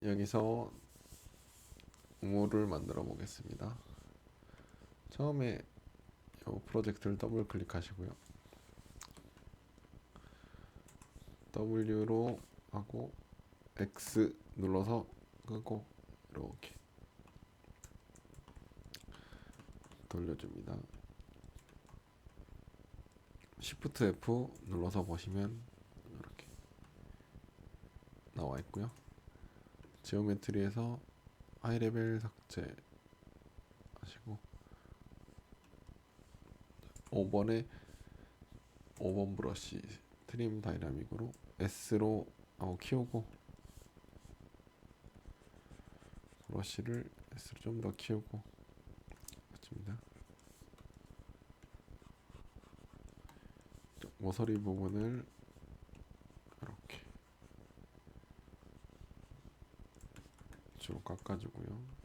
여기서 우물을 만들어 보겠습니다. 처음에 이 프로젝트를 더블 클릭하시고요. W로 하고 X 눌러서 끄고 이렇게 돌려줍니다. Shift F 눌러서 보시면 이렇게 나와 있고요. 지오메트리에서 하이레벨 삭제 하시고 5번 브러쉬 트림 다이나믹으로 S로 키우고 브러쉬를 S로 좀 더 키우고 맞습니다. 모서리 부분을 이렇게 쭉 깎아주고요.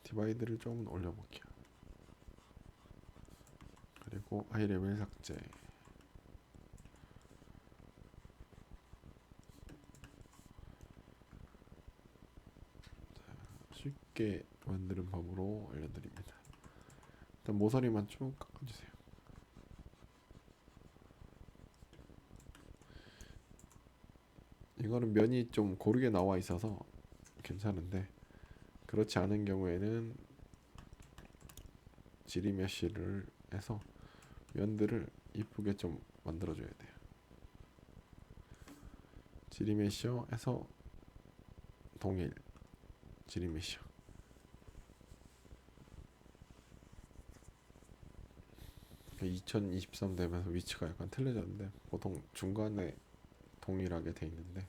디바이드를 좀 올려볼게요. 그리고 하이레벨 삭제. 쉽게 만드는 법으로 알려드립니다. 일단 모서리만 쭉 깎아주세요. 이거는 면이 좀 고르게 나와 있어서 괜찮은데 그렇지 않은 경우에는 지리메쉬를 해서 면들을 이쁘게 좀 만들어줘야 돼요. 지리메쉬어 해서 동일 지리메쉬어. 2023 되면서 위치가 약간 틀려졌는데 보통 중간에 동일하게 돼 있는데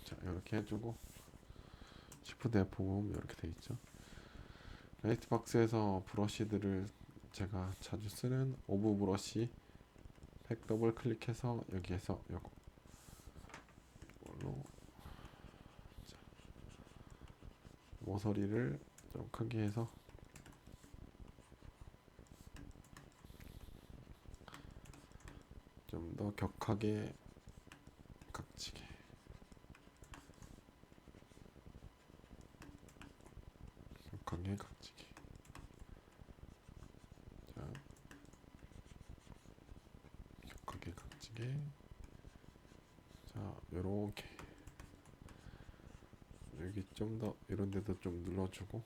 자 이렇게 해주고 시프트 F 이렇게 돼 있죠. 라이트 박스에서 브러쉬들을 제가 자주 쓰는 오브 브러쉬 백 더블 클릭해서 여기에서 이걸로 모서리를 좀 크게 해서 좀 더 격하게 각지게 각지게 자 격하게 각지게 자 요렇게 여기 좀 더 이런 데도 좀 눌러주고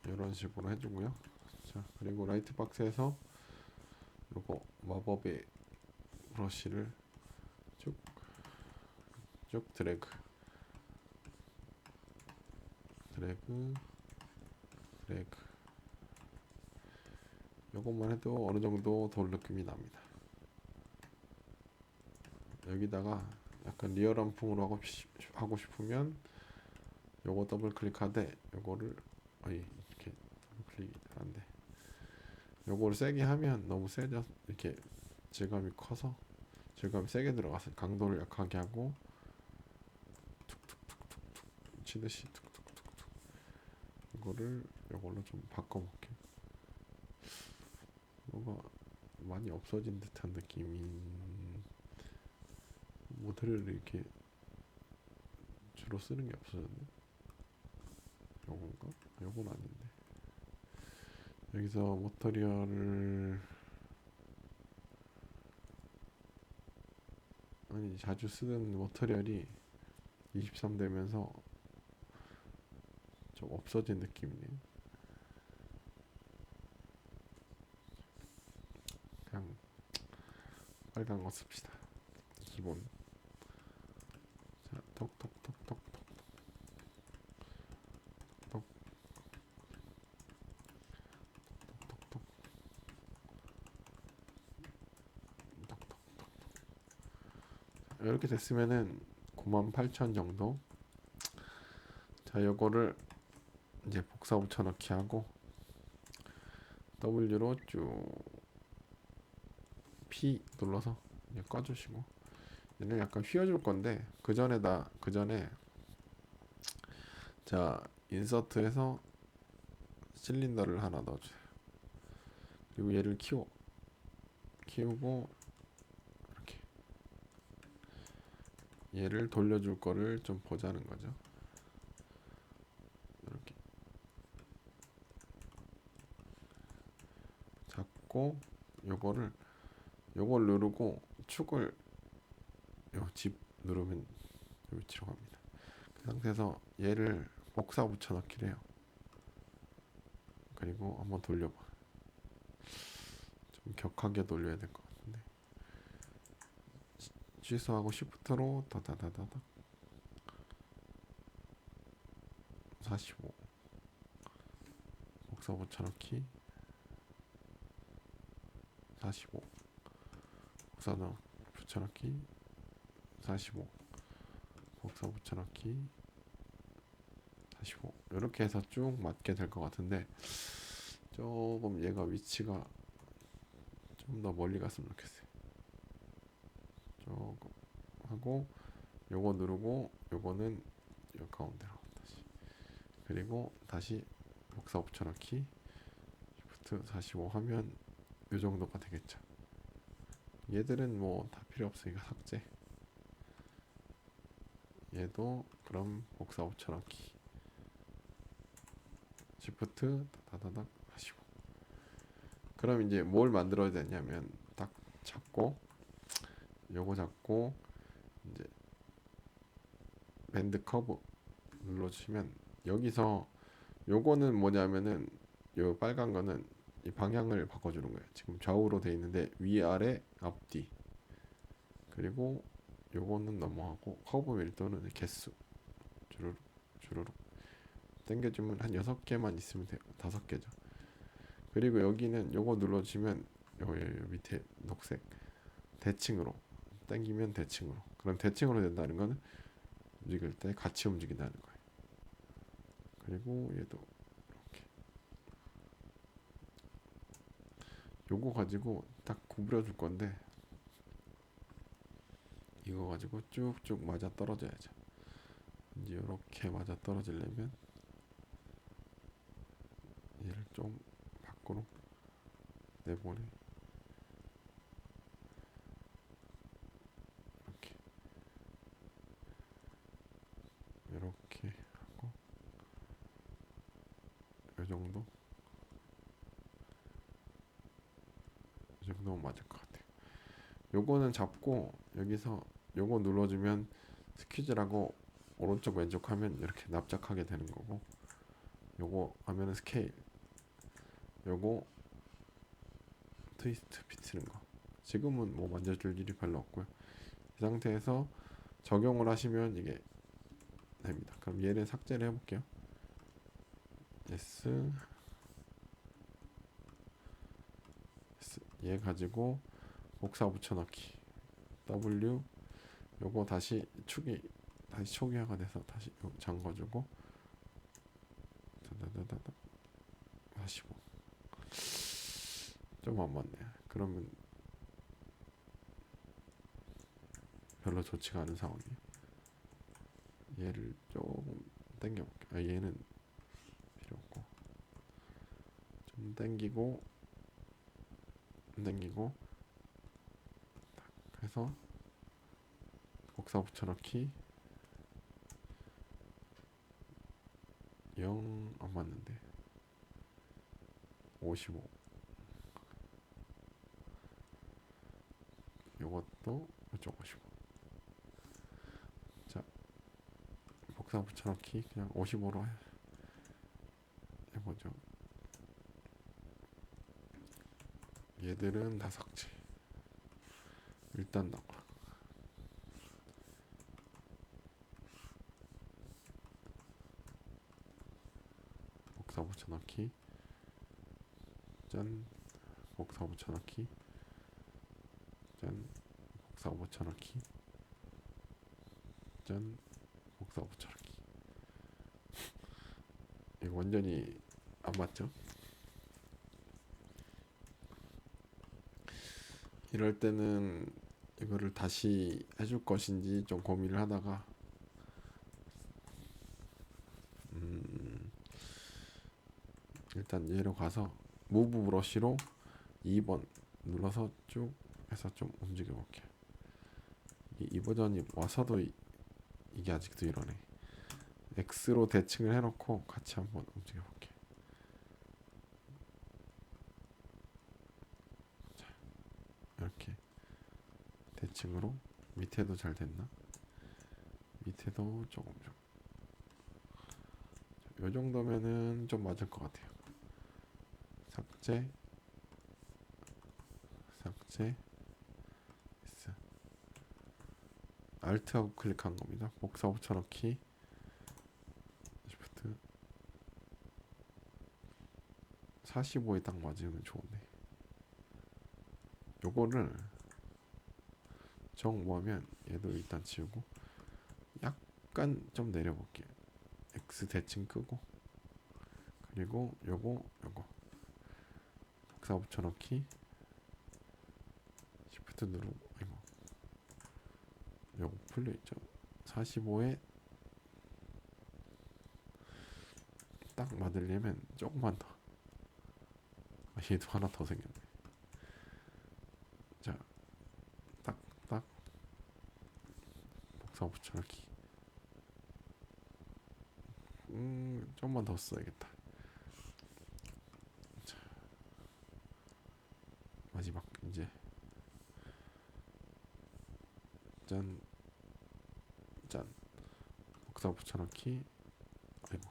이런 식으로 해주고요. 자 그리고 라이트 박스에서 요거 마법의 브러쉬를 쭉 드래그 요것만 해도 어느 정도 돌 느낌이 납니다. 여기다가 약간 리얼한 풍으로 하고 싶으면 요거 더블 클릭하되 요거를 이렇게 더블 클릭이 안돼. 요거를 세게 하면 너무 세져 이렇게 질감이 커서 질감이 세게 들어가서 강도를 약하게 하고 툭툭툭툭툭 치듯이 툭툭툭툭 이거를 요걸로 좀 바꿔볼게요. 뭐가 많이 없어진 듯한 느낌이 모델을 이렇게 주로 쓰는 게 없어졌네. 요건가? 요건 아닌데. 여기서 모터리얼을 자주 쓰는 모터리얼이 23 되면서 좀 없어진 느낌이네요. 그냥 빨간 거 씁시다. 기본. 자, 톡톡톡톡톡톡 이렇게 됐으면은 98,000 정도. 자, 요거를 이제 복사 붙여넣기 하고 W로 쭉 P 눌러서 이제 꺼주시고 얘를 약간 휘어줄 건데 그 전에 자 인서트에서 실린더를 하나 넣어주세요. 그리고 얘를 키우고 이렇게 얘를 돌려줄 거를 좀 보자는 거죠. 이렇게 잡고 요걸 누르고 축을 요 집 누르면 요 위치로 갑니다. 그 상태에서 얘를 복사 붙여넣기를 해요. 그리고 한번 돌려봐. 좀 격하게 돌려야 될 것 같은데. 취소하고 시프트로 다다다다다 45 복사 붙여넣기 45 복사 붙여넣기 45 복사 붙여넣기 45 이렇게 해서 쭉 맞게 될 것 같은데 조금 얘가 위치가 좀 더 멀리 갔으면 좋겠어요. 조금 하고 요거 누르고 요거는 요 가운데로 다시 그리고 다시 복사 붙여넣기 Shift 45 하면 요 정도가 되겠죠. 얘들은 뭐 다 필요 없으니까 삭제. 얘도 그럼 복사 붙여넣기 Shift 다다닥 45. 그럼 이제 뭘 만들어야 되냐면 딱 잡고 요거 잡고 이제 밴드 커브 눌러주시면 여기서 요거는 뭐냐면은 요 빨간 거는 이 방향을 바꿔주는 거예요. 지금 좌우로 돼 있는데 위아래 앞뒤 그리고 요거는 넘어가고 커브 밀도는 개수 주르륵 주르륵 당겨주면 한 6개만 있으면 돼요. 5개죠. 그리고 여기는 요거 눌러주시면 요 밑에 녹색 대칭으로 당기면 대칭으로 그럼 대칭으로 된다는 거는 움직일 때 같이 움직인다는 거예요. 그리고 얘도 이렇게 요거 가지고 딱 구부려 줄 건데 이거 가지고 쭉쭉 맞아 떨어져야죠. 이제 이렇게 맞아 떨어지려면 얘를 좀 밖으로 내보내 이렇게 하고 이 정도 이 정도면 맞을 것 같아요. 요거는 잡고 여기서 요거 눌러주면 스퀴즈라고 오른쪽 왼쪽 하면 이렇게 납작하게 되는 거고 요거 하면은 스케일 요거 트위스트 비트는 거 지금은 뭐 만져줄 일이 별로 없고요. 이 상태에서 적용을 하시면 이게 됩니다. 그럼 얘를 삭제를 해볼게요. S 얘 가지고 복사 붙여넣기 W 요거 다시 축이 다시 초기화가 돼서 다시 잠궈주고 다다다다다 45 좀 안 맞네요. 그러면 별로 좋지가 않은 상황이에요. 얘를 조금 당겨볼게요. 아, 얘는 필요 없고 좀 당기고 해서 복사 붙여넣기 0 안 맞는데 55 요것도 이쪽 55 자 복사 붙여넣기 그냥 55로 해보죠. 얘들은 다 삭제 일단 나와 복사 붙여넣기 짠 복사 붙여넣기 짠 복사 붙여넣기 짠 복사 붙여넣기 이거 완전히 안 맞죠? 이럴 때는 이거를 다시 해줄 것인지 좀 고민을 하다가 일단 얘로 가서 무브 브러쉬로 2번 눌러서 쭉 해서 좀 움직여 볼게요. 이 버전이 와서도 이게 아직도 이러네. X로 대칭을 해놓고 같이 한번 움직여 볼게요. 이렇게 대칭으로 밑에도 잘 됐나? 밑에도 조금 요 정도면은 좀 맞을 것 같아요. 삭제 S Alt하고 클릭한 겁니다. 복사 붙여넣기 Shift 45에 딱 맞으면 좋은데 요거를 정모하면 얘도 일단 지우고 약간 좀 내려볼게요. X 대칭 끄고 그리고 요거 복사 붙여넣기 Shift 누르고 이거 요거 풀려있죠. 45에 딱 맞으려면 조금만 더. 얘도 하나 더 생겼네. 자, 딱 복사 붙여넣기. 좀만 더 써야겠다. 자, 마지막 이제 짠 복사 붙여넣기. 아이고,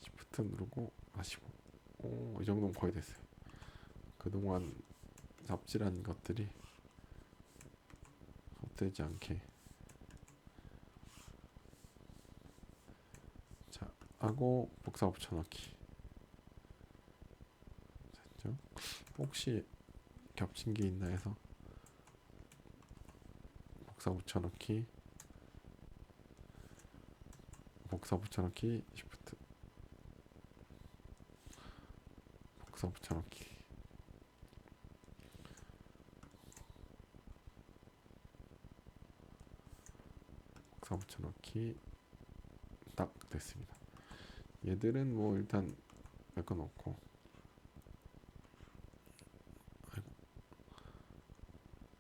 Shift 누르고 45. 이 정도면 거의 됐어요. 그동안 삽질한 것들이 헛되지 않게 자 하고 복사 붙여넣기. 됐죠? 혹시 겹친 게 있나 해서 복사 붙여넣기 Shift 복사 붙여넣기. 복사 붙여넣기. 딱 됐습니다. 얘들은 뭐 일단 메꿔놓고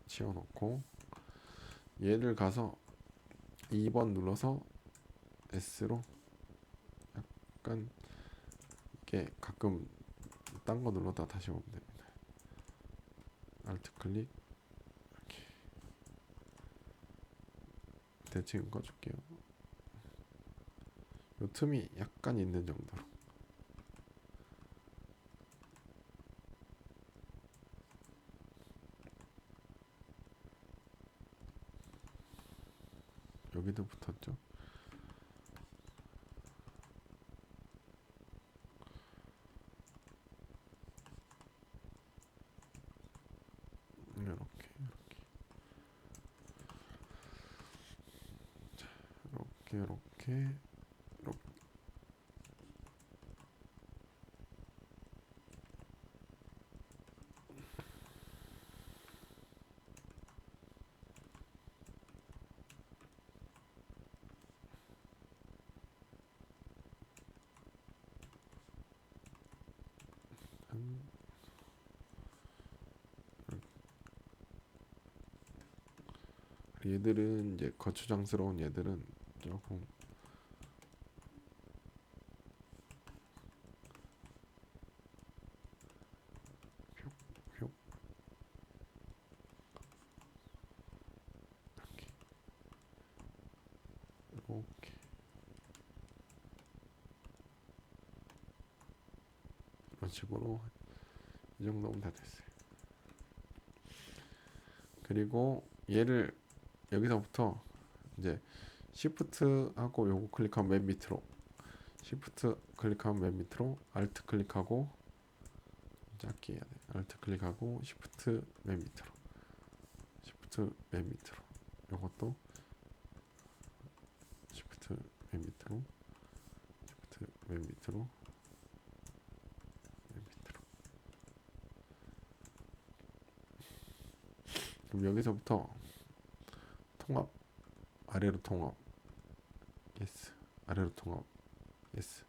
치워놓고 얘를 가서 2번 눌러서 S로 약간 이게 가끔 딴 거 눌렀다 다시 오면 됩니다. Alt 클릭 이렇게 대칭 꺼줄게요. 요 틈이 약간 있는 정도로 여기도 붙었죠. 이렇게 이렇게 얘들은 이제 거추장스러운 얘들은 조금 표 이렇게 이런 식으로 이 정도면 다 됐어요. 그리고 얘를 여기서부터 이제 Shift 하고 요거 클릭하면 맨 밑으로 Shift 클릭하면 맨 밑으로 Alt 클릭하고 작게 해야 돼. Alt 클릭하고 Shift 맨 밑으로 Shift 맨 밑으로 요것도 Shift 맨 밑으로 Shift 맨 밑으로 그럼 여기서부터 통합, 아래로 통합, 예스, 아래로 통합, 예스,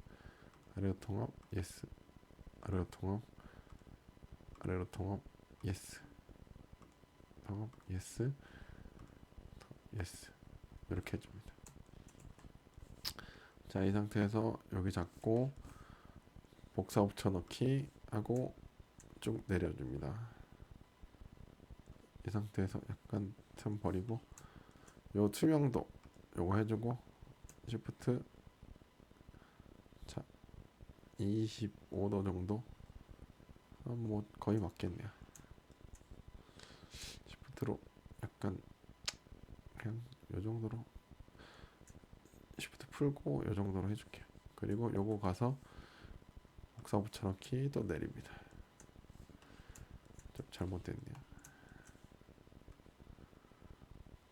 아래로 통합, 예스, 아래로 통합, 아래로 통합, 예스, 통합, 예스, 예스. 이렇게 해줍니다. 자, 이 상태에서 여기 잡고 복사 붙여넣기 하고 쭉 내려줍니다. 이 상태에서 약간 틈 버리고 요 투명도 요거 해주고 시프트, 자 25도 정도, 뭐 거의 맞겠네요. 시프트로 약간 그냥 요 정도로 시프트 풀고 요 정도로 해줄게요. 그리고 요거 가서 복사 붙여넣기 또 내립니다. 좀 잘못됐네요.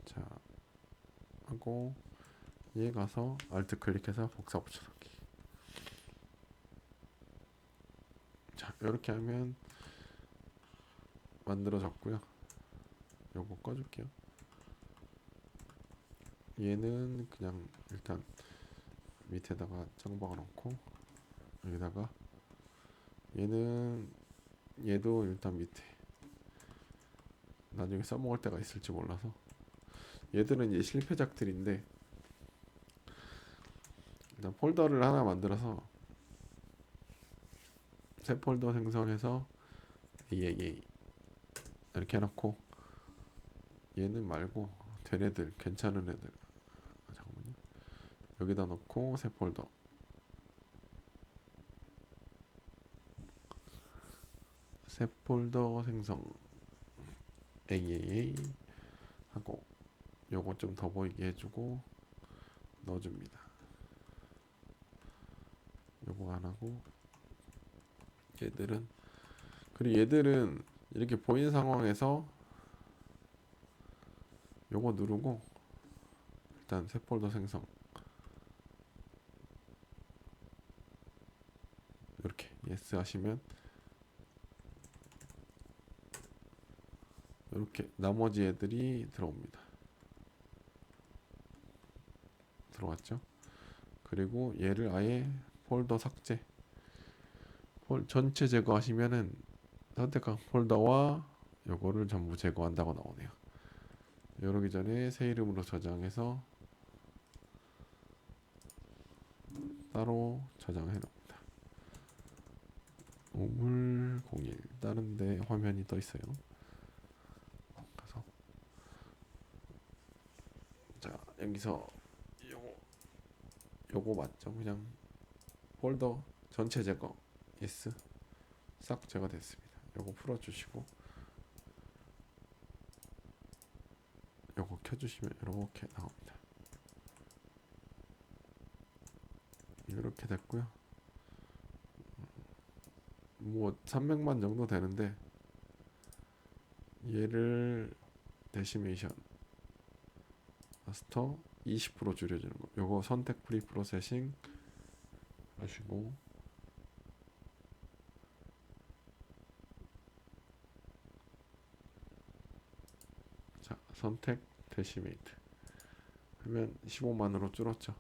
자 하고 얘 가서 알트 클릭해서 복사 붙여넣기. 자 이렇게 하면 만들어졌고요. 요거 꺼줄게요. 얘는 그냥 일단 밑에다가 짱박아 놓고 여기다가 얘도 일단 밑에 나중에 써먹을 때가 있을지 몰라서 얘들은 이제 실패작들인데 일단 폴더를 하나 만들어서 새 폴더 생성해서 AAA 이렇게 해놓고 얘는 말고 된 애들 괜찮은 애들 잠깐만요. 여기다 넣고 새 폴더 생성 AAA 하고 요거 좀 더 보이게 해주고 넣어줍니다. 요거 안 하고 그리고 얘들은 이렇게 보이는 상황에서 요거 누르고 일단 새 폴더 생성 이렇게 예스 하시면 이렇게 나머지 애들이 들어옵니다. 들어왔죠? 그리고 얘를 아예 폴더 삭제 전체 제거하시면은 선택한 폴더와 요거를 전부 제거한다고 나오네요. 이러기 전에 새 이름으로 저장해서 따로 저장해 놓습니다. 우물01 다른데 화면이 떠 있어요. 가서 자 여기서 요거 맞죠? 그냥 폴더 전체 제거 예스 싹 제거됐습니다. 요거 풀어주시고 요거 켜주시면 이렇게 나옵니다. 이렇게 됐고요. 뭐 300만 정도 되는데 얘를 데시메이션 마스터 20% 줄여주는 거. 요거 선택 프리 프로세싱 하시고 자 선택 데시메이트 하면 15만으로 줄었죠.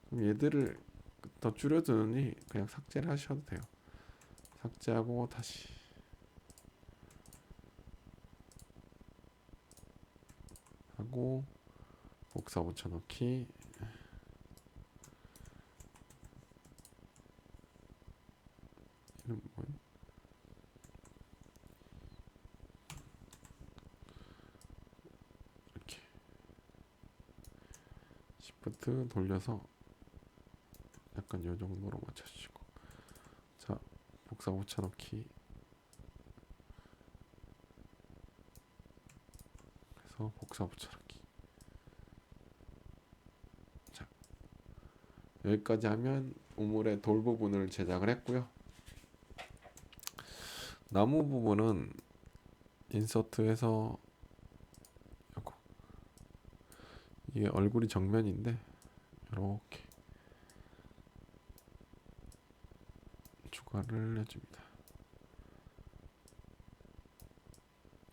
그럼 얘들을 더 줄여두니 그냥 삭제를 하셔도 돼요. 삭제하고 다시 하고 복사 붙여넣기 이름 뭐예요? 이렇게 시프트 돌려서 약간 요 정도로 맞춰주시고 자 복사 붙여넣기 해서 복사 붙여넣기 자 여기까지 하면 우물의 돌 부분을 제작을 했고요. 나무 부분은 인서트해서 요거 이게 얼굴이 정면인데 이렇게 추가를 해줍니다.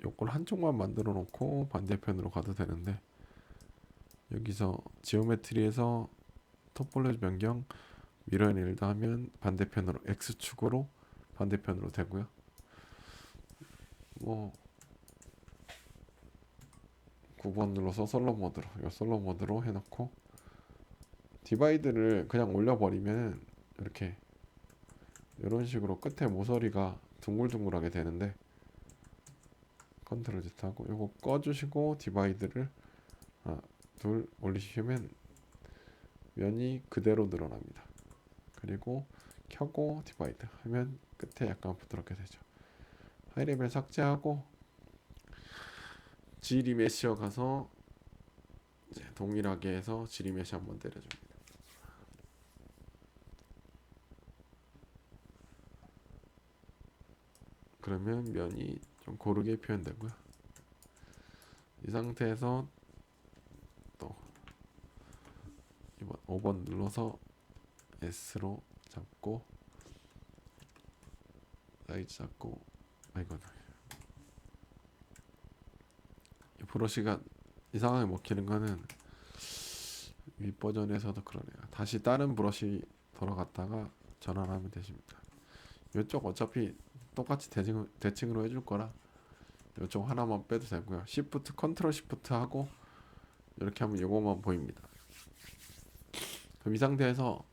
요 요걸 한쪽만 만들어 놓고 반대편으로 가도 되는데, 여기서 지오메트리에서 토폴로지 변경 미러 일드 하면 반대편으로 X축으로 반대편으로 되고요. 뭐 9번 눌러서 솔로 모드로 해놓고 디바이드를 그냥 올려버리면 이렇게 이런 식으로 끝에 모서리가 둥글둥글하게 되는데, 컨트롤 Z 하고 이거 꺼주시고 디바이드를 둘 올리시면 면이 그대로 늘어납니다. 그리고 켜고 디바이드 하면 끝에 약간 부드럽게 되죠. 하이레벨 삭제하고 G리메시어 가서 이제 동일하게 해서 G리메시 한번 때려줍니다. 그러면 면이 좀 고르게 표현되고요. 이 상태에서 또 이번 5번 눌러서 S로 잡고 사이즈 잡고, 이거는 이 브러쉬가 이상하게 먹히는 거는 윗 버전에서도 그러네요. 다시 다른 브러쉬 돌아갔다가 전환하면 되십니다. 이쪽 어차피 똑같이 대칭으로 해줄 거라 이쪽 하나만 빼도 되고요. 시프트 컨트롤 시프트 하고 이렇게 하면 이거만 보입니다. 그럼 이 상태에서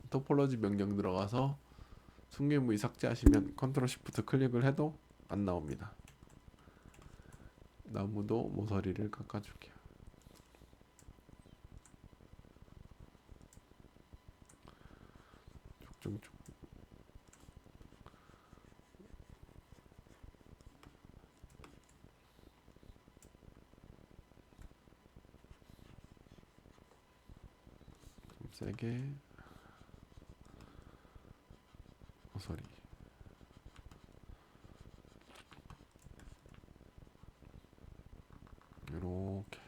토폴로지 변경 들어가서 숨긴 부위 삭제하시면 컨트롤 시프트 클릭을 해도 안 나옵니다. 나무도 모서리를 깎아줄게요. 쭉쭉쭉. 좀 세게 모서리. 이렇게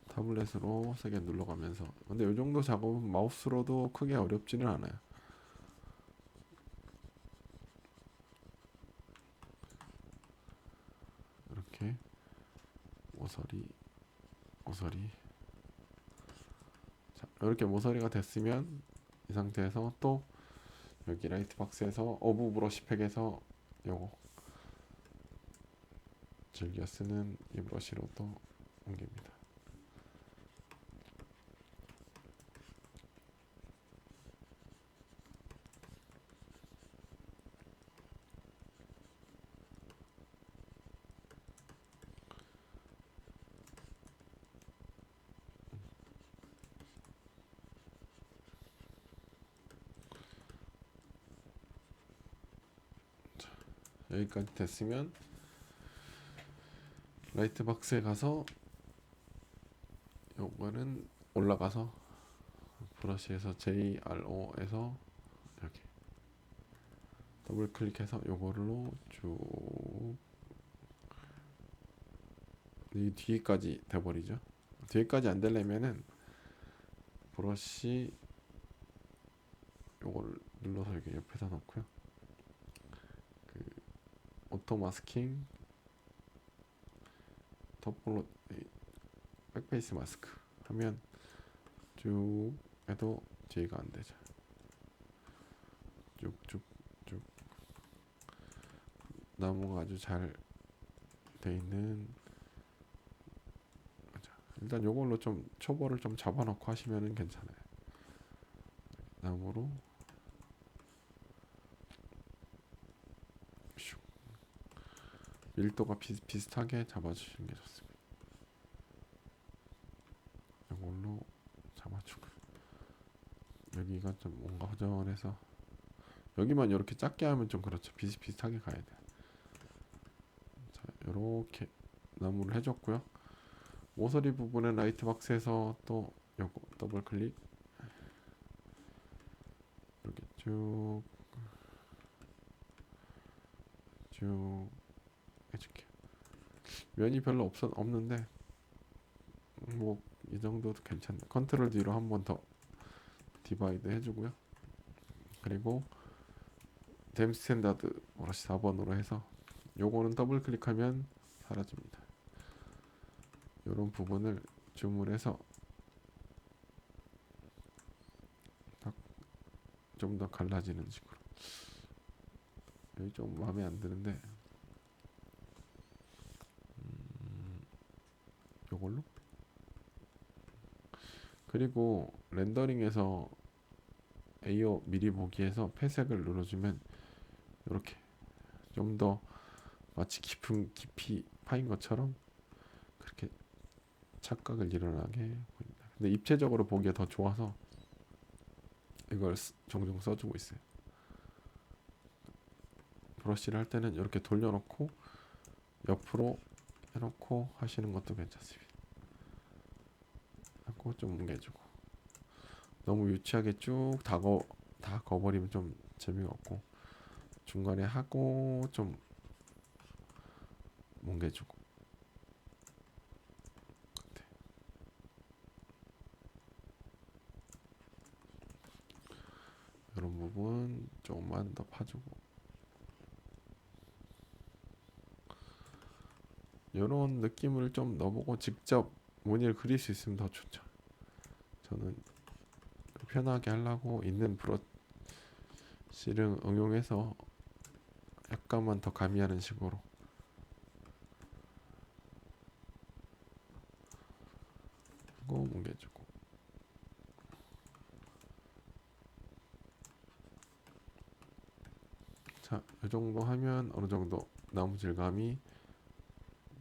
타블렛으로 세게 눌러가면서. 근데 이 정도 작업은 마우스로도 크게 어렵지는 않아요. 이렇게 모서리. 자, 이렇게 모서리가 됐으면 이 상태에서 또 여기 라이트 박스에서 어부 브러쉬 팩에서 요거 즐겨 쓰는 이 브러쉬로 또 옮깁니다. 여기까지 됐으면 라이트 박스에 가서 요거는 올라가서 브러쉬에서 JRO에서 이렇게 더블 클릭해서 요걸로 쭉 이 뒤에까지 돼버리죠. 뒤에까지 안 되려면은 브러쉬 요걸 눌러서 이렇게 옆에다 놓고요. 그 오토 마스킹 토폴로 백페이스 마스크 하면 쭉 해도 뒤가 안 되죠. 쭉쭉쭉 나무가 아주 잘 돼 있는. 일단 요걸로 좀 초벌을 좀 잡아놓고 하시면은 괜찮아요. 나무로 슉. 밀도가 비슷하게 잡아주시는 게 좋습니다. 요걸로 잡아주고 여기가 좀 뭔가 허전해서 여기만 이렇게 작게 하면 좀 그렇죠. 비슷비슷하게 가야 돼요. 자, 요렇게 나무를 해줬고요. 모서리 부분은 라이트 박스에서 또 요거 더블 클릭 이렇게 쭉 해줄게요. 면이 별로 없는데 뭐 이 정도도 괜찮네. 컨트롤 D로 한 번 더 디바이드 해주고요. 그리고 댐 스탠다드 브러쉬 4번으로 해서 요거는 더블 클릭하면 사라집니다. 요런 부분을 줌을 해서 좀 더 갈라지는 식으로. 여기 좀 마음에 안 드는데 요걸로. 그리고 렌더링에서 AO 미리 보기에서 회색을 눌러주면 이렇게 좀 더 마치 깊이 파인 것처럼 그렇게 착각을 일어나게 보입니다. 근데 입체적으로 보기에 더 좋아서 이걸 종종 써주고 있어요. 브러쉬를 할 때는 이렇게 돌려놓고 옆으로 해놓고 하시는 것도 괜찮습니다. 하고 좀 뭉개주고. 너무 유치하게 쭉 다 거버리면 좀 재미가 없고 중간에 하고 좀 뭉개주고. 이런 부분 조금만 더 파주고. 이런 느낌을 좀 넣어보고 직접 무늬를 그릴 수 있으면 더 좋죠. 저는 편하게 하려고 있는 브러쉬를 응용해서 약간만 더 가미하는 식으로 하고 뭉개주고. 자, 이 정도 하면 어느 정도 나무 질감이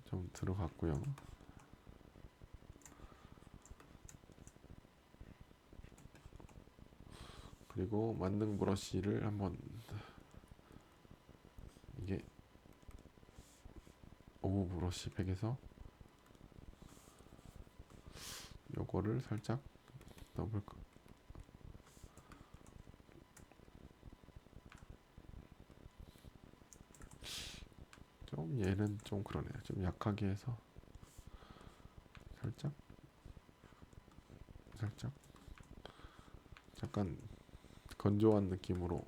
좀 들어갔고요. 그리고 만능 브러쉬를 한번, 이게 오브 브러쉬 팩에서 요거를 살짝 더블 좀 얘는 좀 그러네요. 좀 약하게 해서 살짝 살짝 약간 건조한 느낌으로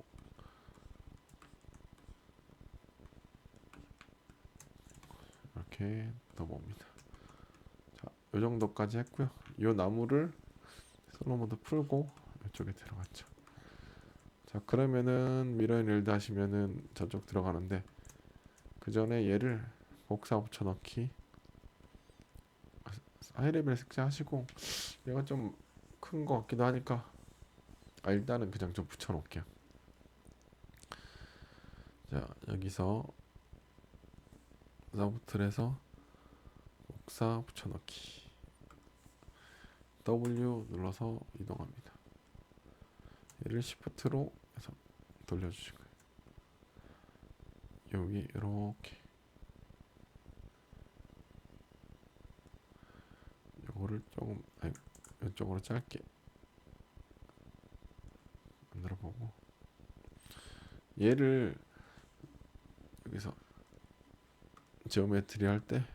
이렇게 넣어봅니다. 자, 요 정도까지 했고요. 요 나무를 솔로 모드 풀고 이쪽에 들어갔죠. 자, 그러면은 미러앤 렐드 하시면은 저쪽 들어가는데 그 전에 얘를 복사 붙여넣기 하이레벨 색채하시고, 얘가 좀 큰 것 같기도 하니까 일단은 그냥 좀 붙여놓을게요. 자, 여기서 서부틀에서 복사 붙여넣기 W 눌러서 이동합니다. 얘를 Shift로 해서 돌려주시고요. 여기 이렇게 요거를 조금 이쪽으로 짧게 만들어보고, 얘를 여기서 지오메트리 할 때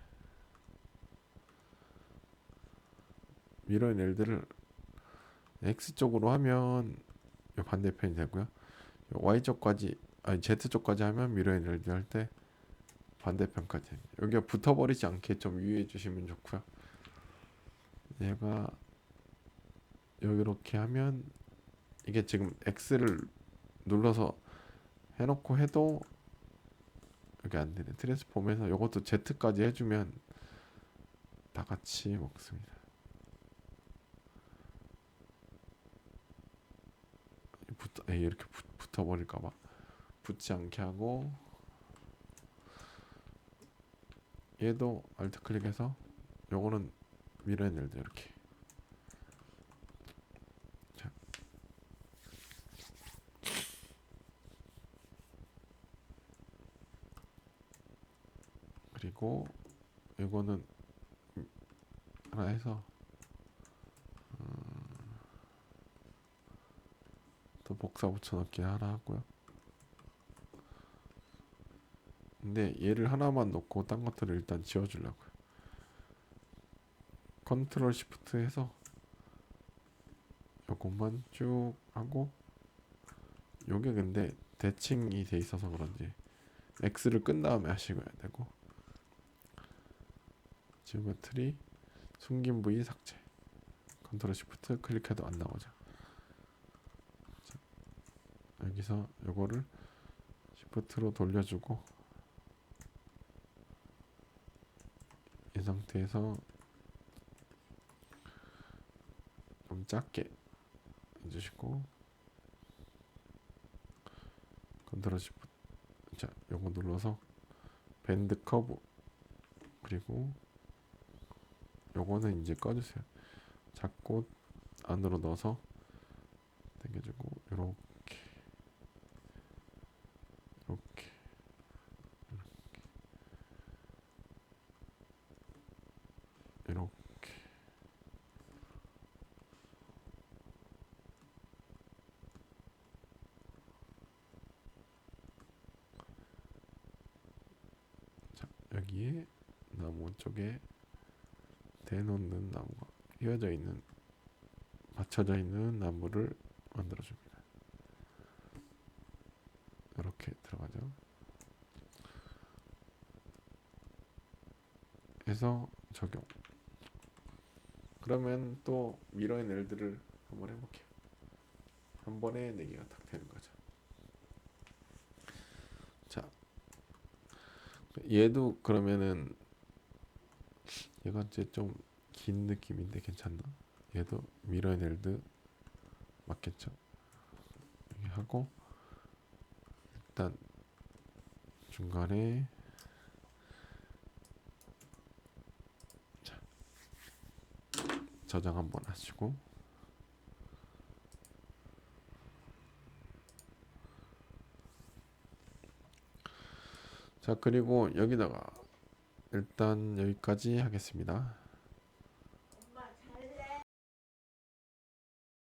미러앤 렐드를 X쪽으로 하면 요 반대편이 되고요. Y쪽까지 Z쪽까지 하면 미러앤 렐드 할 때 반대편까지 됩니다. 여기가 붙어버리지 않게 좀 유의해 주시면 좋고요. 얘가 이렇게 하면 이게 지금 X를 눌러서 해놓고 해도 이게 안 되네. 트랜스폼에서 이것도 Z까지 해주면 다 같이 먹습니다. 이렇게 붙어버릴까봐 붙지 않게 하고, 얘도 알트 클릭해서 요거는 미러앤 렐드 이렇게. 자, 그리고 이거는 하나 해서 또 복사 붙여넣기 하나 하고요. 근데 얘를 하나만 놓고 딴 것들을 일단 지워주려고요. 컨트롤 시프트 해서 요것만 쭉 하고, 요게 근데 대칭이 돼 있어서 그런지 X를 끈 다음에 하셔야 되고, 지오메트리 숨긴 부위 삭제. 컨트롤 시프트 클릭해도 안 나오죠. 자, 여기서 요거를 시프트로 돌려주고, 이 상태에서 좀 작게 해주시고, 컨트롤 시프트, 자 요거 눌러서 밴드 커브, 그리고 요거는 이제 꺼주세요. 잡고 안으로 넣어서 당겨주고, 요렇게 이렇게 이렇게. 자, 여기에 나무 쪽에 대놓는 나무가 휘어져 있는, 받쳐져 있는 나무를 만들어 줍니다. 이렇게 들어가죠. 해서 적용. 그러면 또 미러의 넬들을 한번 해볼게요. 한 번에 4개가 딱 되는 거죠. 자, 얘도 그러면은 얘가 이제 좀 긴 느낌인데 괜찮나? 얘도 미러의 넬드 맞겠죠? 이렇게 하고, 일단 중간에 저장 한번 하시고, 자 그리고 여기다가 일단 여기까지 하겠습니다.